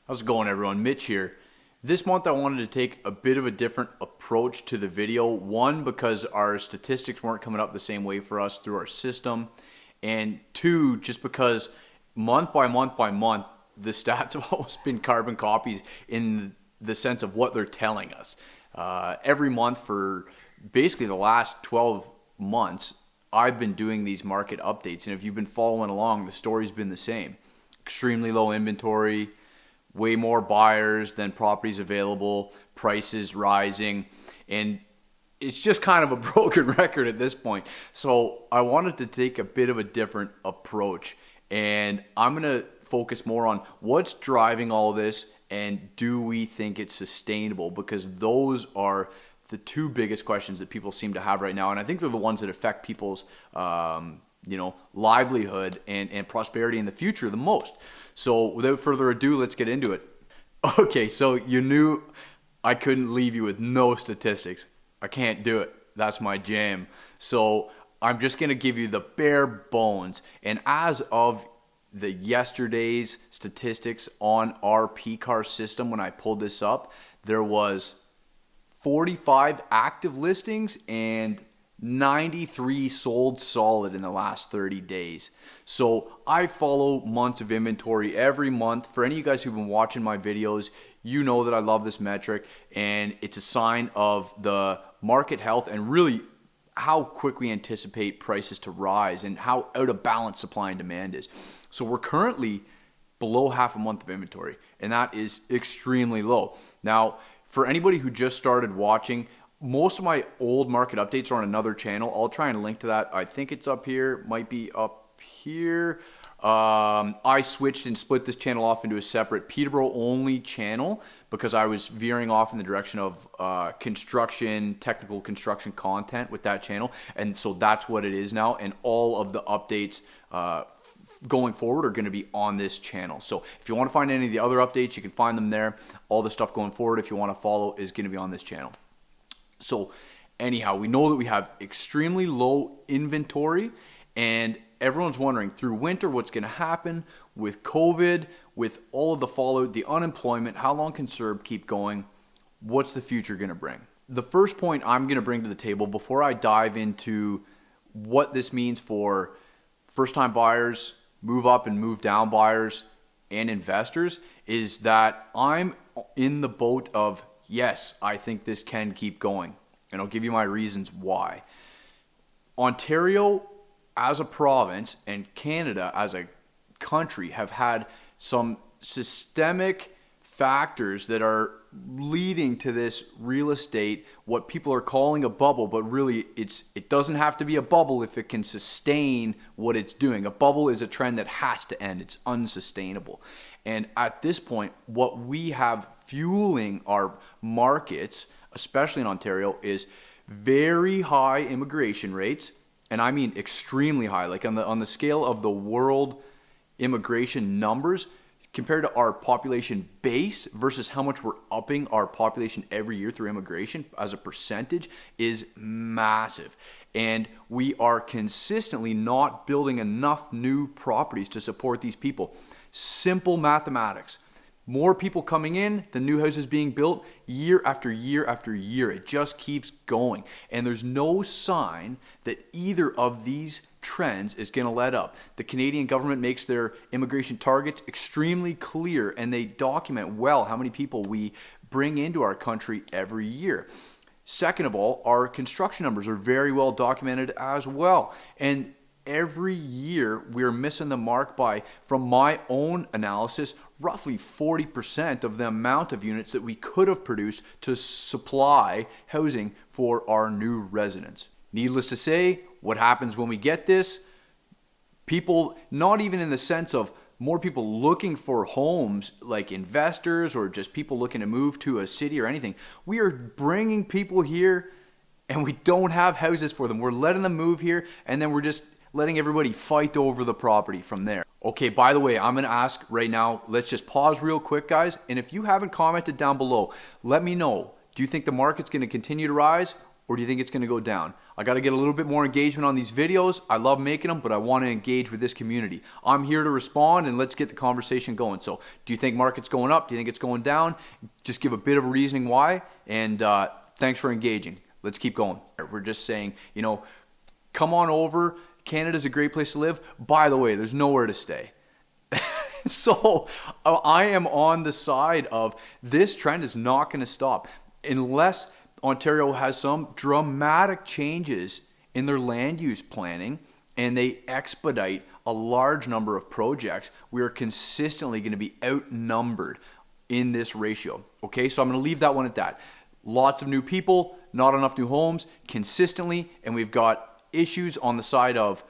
How's it going, everyone? Mitch here. This month I wanted to take a bit of a different approach to the video. One, because our statistics weren't coming up the same way for us through our system. And two, just because month by month by month, the stats have always been carbon copies in the sense of what they're telling us. Every month for basically the last 12 months, I've been doing these market updates. And if you've been following along, the story's been the same. Extremely low inventory, way more buyers than properties available, prices rising, and it's just kind of a broken record at this point. So I wanted to take a bit of a different approach, and I'm going to focus more on what's driving all this and do we think it's sustainable, because those are the two biggest questions that people seem to have right now, and I think they're the ones that affect people's livelihood and prosperity in the future the most. So without further ado, let's get into it. Okay, so you knew I couldn't leave you with no statistics. I can't do it. That's my jam. So I'm just going to give you the bare bones. And as of the yesterday's statistics on our PCAR system, when I pulled this up, there was 45 active listings and 93 sold solid in the last 30 days. So I follow months of inventory every month. For any of you guys who've been watching my videos, you know that I love this metric, and it's a sign of the market health and really how quick we anticipate prices to rise and how out of balance supply and demand is. So we're currently below half a month of inventory, and that is extremely low. Now, for anybody who just started watching, most of my old market updates are on another channel. I'll try and link to that. I think it's up here, might be up here. I switched and split this channel off into a separate Peterborough only channel because I was veering off in the direction of technical construction content with that channel. And so that's what it is now. And all of the updates going forward are going to be on this channel. So if you want to find any of the other updates, you can find them there. All the stuff going forward, if you want to follow, is going to be on this channel. So anyhow, we know that we have extremely low inventory, and everyone's wondering through winter what's going to happen with COVID, with all of the fallout, the unemployment, how long can CERB keep going? What's the future going to bring? The first point I'm going to bring to the table before I dive into what this means for first-time buyers, move up and move down buyers, and investors is that I'm in the boat of yes, I think this can keep going. And I'll give you my reasons why. Ontario as a province and Canada as a country have had some systemic factors that are leading to this real estate, what people are calling a bubble, but really it doesn't have to be a bubble if it can sustain what it's doing. A bubble is a trend that has to end. It's unsustainable. And at this point, what we have fueling our markets, especially in Ontario, is very high immigration rates, and I mean extremely high. Like on the scale of the world immigration numbers, compared to our population base versus how much we're upping our population every year through immigration as a percentage is massive. And we are consistently not building enough new properties to support these people. Simple mathematics. More people coming in, the new houses being built year after year after year. It just keeps going. And there's no sign that either of these trends is going to let up. The Canadian government makes their immigration targets extremely clear, and they document well how many people we bring into our country every year. Second of all, our construction numbers are very well documented as well. And every year we're missing the mark by, from my own analysis, roughly 40% of the amount of units that we could have produced to supply housing for our new residents. Needless to say, what happens when we get this? People, not even in the sense of more people looking for homes like investors or just people looking to move to a city or anything. We are bringing people here and we don't have houses for them. We're letting them move here and then we're just letting everybody fight over the property from there. Okay, by the way, I'm going to ask right now, let's just pause real quick, guys. And if you haven't commented down below, let me know. Do you think the market's going to continue to rise or do you think it's going to go down? I got to get a little bit more engagement on these videos. I love making them, but I want to engage with this community. I'm here to respond, and let's get the conversation going. So do you think market's going up? Do you think it's going down? Just give a bit of a reasoning why, and thanks for engaging. Let's keep going. We're just saying, come on over. Canada's a great place to live. By the way, there's nowhere to stay. So I am on the side of this trend is not going to stop unless Ontario has some dramatic changes in their land use planning and they expedite a large number of projects. We are consistently going to be outnumbered in this ratio. Okay, so I'm going to leave that one at that. Lots of new people, not enough new homes consistently, and we've got issues on the side of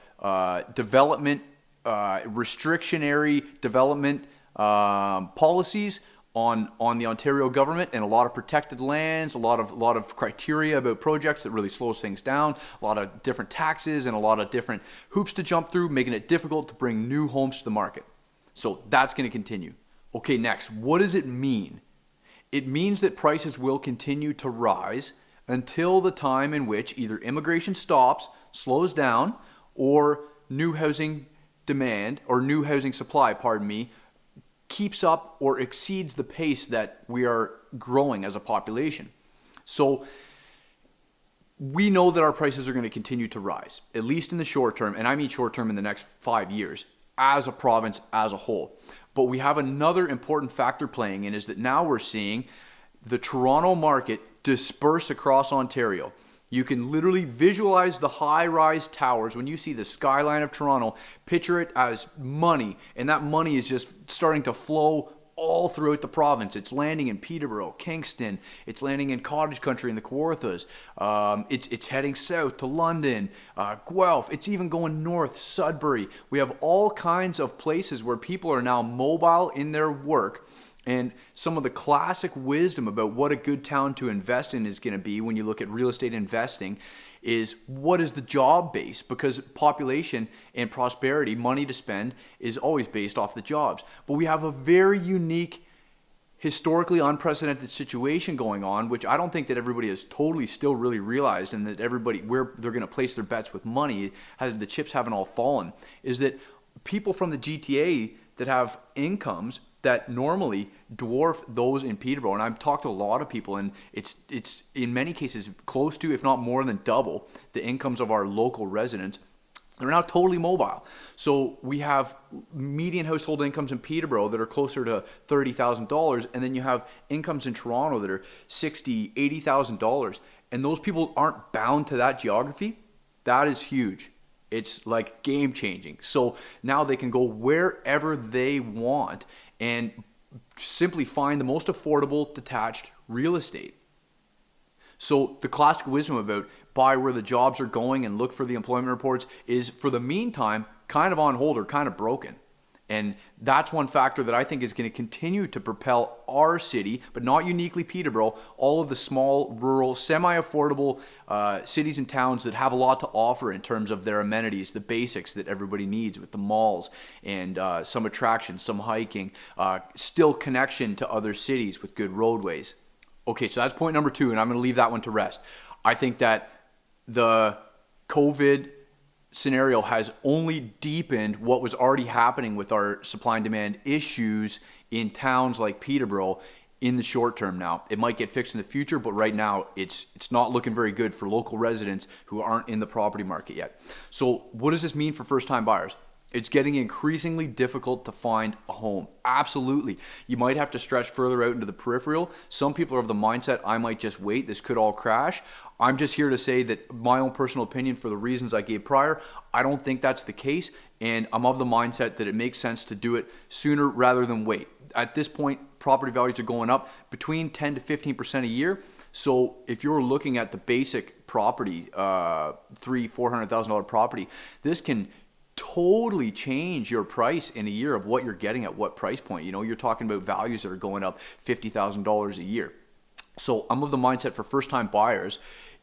development, restrictionary development policies on the Ontario government, and a lot of protected lands, a lot of criteria about projects that really slows things down, a lot of different taxes and a lot of different hoops to jump through, making it difficult to bring new homes to the market. So that's going to continue. Okay, next, what does it mean? It means that prices will continue to rise until the time in which either immigration stops, slows down, or new housing demand, or new housing supply, keeps up or exceeds the pace that we are growing as a population. So we know that our prices are going to continue to rise, at least in the short term, and I mean short term in the next 5 years, as a province as a whole. But we have another important factor playing in, is that now we're seeing the Toronto market disperse across Ontario. You can literally visualize the high-rise towers. When you see the skyline of Toronto, picture it as money, and that money is just starting to flow all throughout the province. It's landing in Peterborough, Kingston. It's landing in cottage country in the Kawarthas. It's heading south to London, Guelph. It's even going north, Sudbury. We have all kinds of places where people are now mobile in their work. And some of the classic wisdom about what a good town to invest in is going to be when you look at real estate investing is, what is the job base? Because population and prosperity, money to spend, is always based off the jobs. But we have a very unique, historically unprecedented situation going on, which I don't think that everybody has totally still really realized, and that everybody, where they're going to place their bets with money, the chips haven't all fallen, is that people from the GTA that have incomes that normally dwarf those in Peterborough, and I've talked to a lot of people, and it's in many cases close to, if not more than double, the incomes of our local residents. They're now totally mobile. So we have median household incomes in Peterborough that are closer to $30,000, and then you have incomes in Toronto that are $60,000, $80,000, and those people aren't bound to that geography. That is huge. It's like game changing. So now they can go wherever they want and simply find the most affordable detached real estate. So the classic wisdom about buy where the jobs are going and look for the employment reports is, for the meantime, kind of on hold or kind of broken. And that's one factor that I think is going to continue to propel our city, but not uniquely Peterborough, all of the small, rural, semi-affordable cities and towns that have a lot to offer in terms of their amenities, the basics that everybody needs with the malls and some attractions, some hiking, still connection to other cities with good roadways. Okay, so that's point number 2, and I'm going to leave that one to rest. I think that the COVID scenario has only deepened what was already happening with our supply and demand issues in towns like Peterborough in the short term now. It might get fixed in the future, but right now it's not looking very good for local residents who aren't in the property market yet. So what does this mean for first-time buyers? It's getting increasingly difficult to find a home. Absolutely. You might have to stretch further out into the peripheral. Some people are of the mindset, I might just wait, this could all crash. I'm just here to say that my own personal opinion, for the reasons I gave prior, I don't think that's the case, and I'm of the mindset that it makes sense to do it sooner rather than wait. At this point, property values are going up between 10 to 15% a year. So if you're looking at the basic property, $300,000-$400,000 property, this can totally change your price in a year of what you're getting at what price point. You know, you're talking about values that are going up $50,000 a year. So I'm of the mindset for first-time buyers,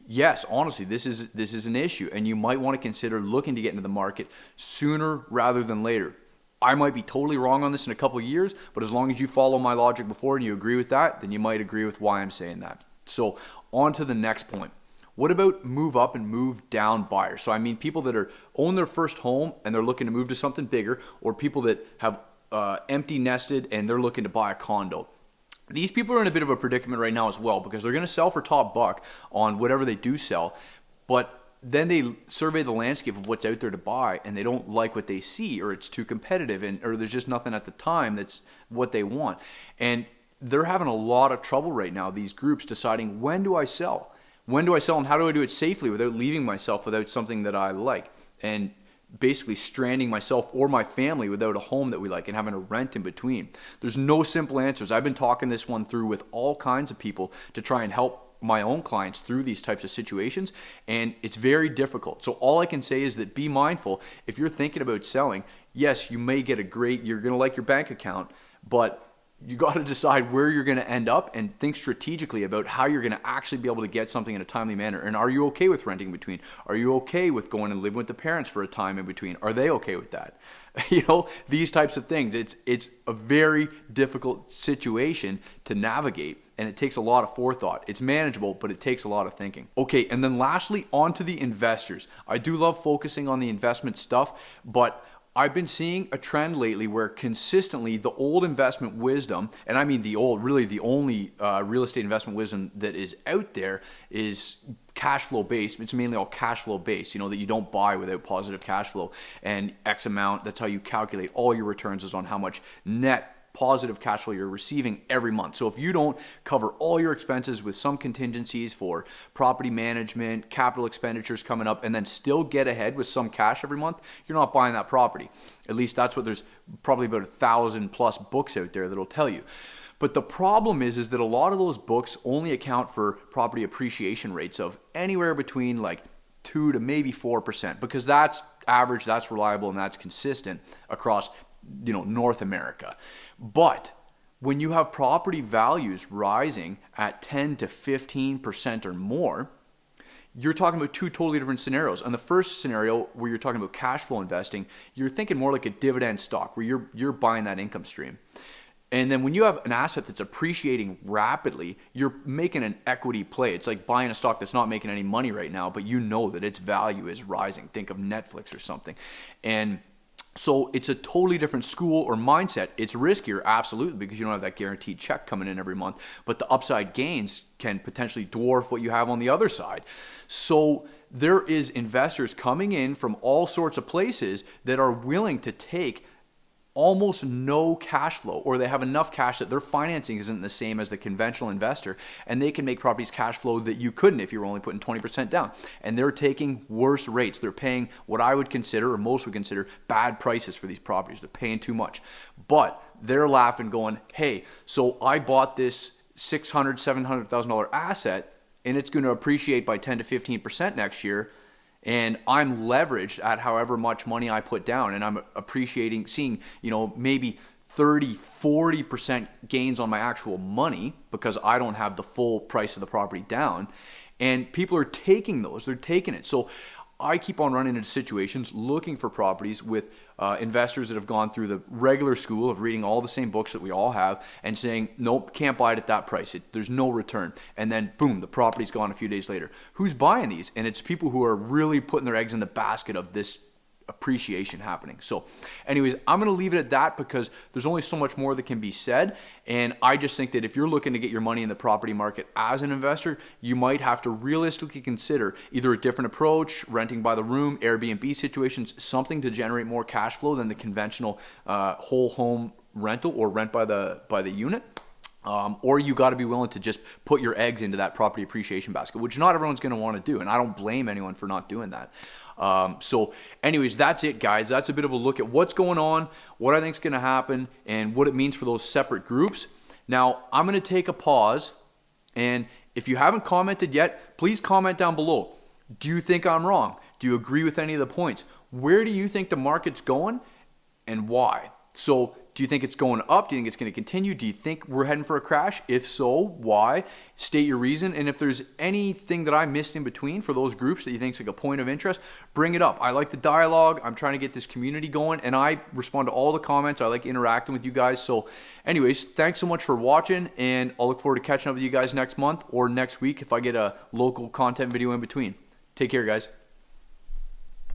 yes, honestly, this is an issue, and you might want to consider looking to get into the market sooner rather than later. I might be totally wrong on this in a couple of years, but as long as you follow my logic before and you agree with that, then you might agree with why I'm saying that. So on to the next point. What about move up and move down buyers? So I mean people that own their first home and they're looking to move to something bigger, or people that have empty nested and they're looking to buy a condo. These people are in a bit of a predicament right now as well, because they're going to sell for top buck on whatever they do sell, but then they survey the landscape of what's out there to buy and they don't like what they see, or it's too competitive, or there's just nothing at the time that's what they want. And they're having a lot of trouble right now, these groups, deciding, when do I sell? When do I sell, and how do I do it safely without leaving myself without something that I like? And basically stranding myself or my family without a home that we like and having to rent in between. There's no simple answers. I've been talking this one through with all kinds of people to try and help my own clients through these types of situations, and it's very difficult. So all I can say is that be mindful. If you're thinking about selling, yes, you may get you're going to like your bank account, but you got to decide where you're going to end up and think strategically about how you're going to actually be able to get something in a timely manner. And are you okay with renting in between? Are you okay with going and living with the parents for a time in between? Are they okay with that? These types of things. It's a very difficult situation to navigate, and it takes a lot of forethought. It's manageable, but it takes a lot of thinking. Okay, and then lastly, on to the investors. I do love focusing on the investment stuff, but I've been seeing a trend lately where consistently the old investment wisdom, and I mean the only real estate investment wisdom that is out there is cash flow based. It's mainly all cash flow based, that you don't buy without positive cash flow, and X amount, that's how you calculate all your returns, is on how much net positive cash flow you're receiving every month. So if you don't cover all your expenses with some contingencies for property management, capital expenditures coming up, and then still get ahead with some cash every month, you're not buying that property. At least that's what there's probably about 1,000+ books out there that'll tell you. But the problem is that a lot of those books only account for property appreciation rates of anywhere between like 2 to maybe 4%, because that's average, that's reliable, and that's consistent across North America. But when you have property values rising at 10 to 15% or more, you're talking about two totally different scenarios. On the first scenario, where you're talking about cash flow investing, you're thinking more like a dividend stock, where you're buying that income stream. And then when you have an asset that's appreciating rapidly, you're making an equity play. It's like buying a stock that's not making any money right now, but you know that its value is rising. Think of Netflix or something. And so it's a totally different school or mindset. It's riskier, absolutely, because you don't have that guaranteed check coming in every month, but the upside gains can potentially dwarf what you have on the other side. So there is investors coming in from all sorts of places that are willing to take almost no cash flow, or they have enough cash that their financing isn't the same as the conventional investor, and they can make properties cash flow that you couldn't if you were only putting 20% down. And they're taking worse rates. They're paying what I would consider, or most would consider, bad prices for these properties. They're paying too much. But they're laughing, going, hey, so I bought this $600,000, $700,000 asset, and it's going to appreciate by 10 to 15% next year, and I'm leveraged at however much money I put down, and I'm appreciating, seeing, maybe 30, 40% gains on my actual money because I don't have the full price of the property down. And people are taking those, they're taking it. So I keep on running into situations looking for properties with investors that have gone through the regular school of reading all the same books that we all have and saying, nope, can't buy it at that price. There's no return. And then boom, the property's gone a few days later. Who's buying these? And it's people who are really putting their eggs in the basket of this appreciation happening. So anyways, I'm going to leave it at that because there's only so much more that can be said. And I just think that if you're looking to get your money in the property market as an investor, you might have to realistically consider either a different approach, renting by the room, Airbnb situations, something to generate more cash flow than the conventional whole home rental or rent by the unit. Or you got to be willing to just put your eggs into that property appreciation basket, which not everyone's going to want to do. And I don't blame anyone for not doing that. So anyways, that's it, guys. That's a bit of a look at what's going on, what I think is going to happen, and what it means for those separate groups. Now, I'm going to take a pause, and if you haven't commented yet, please comment down below. Do you think I'm wrong? Do you agree with any of the points? Where do you think the market's going, and why? So do you think it's going up? Do you think it's going to continue? Do you think we're heading for a crash? If so, why? State your reason. And if there's anything that I missed in between for those groups that you think is like a point of interest, bring it up. I like the dialogue. I'm trying to get this community going, and I respond to all the comments. I like interacting with you guys. So anyways, thanks so much for watching, and I'll look forward to catching up with you guys next month or next week if I get a local content video in between. Take care, guys.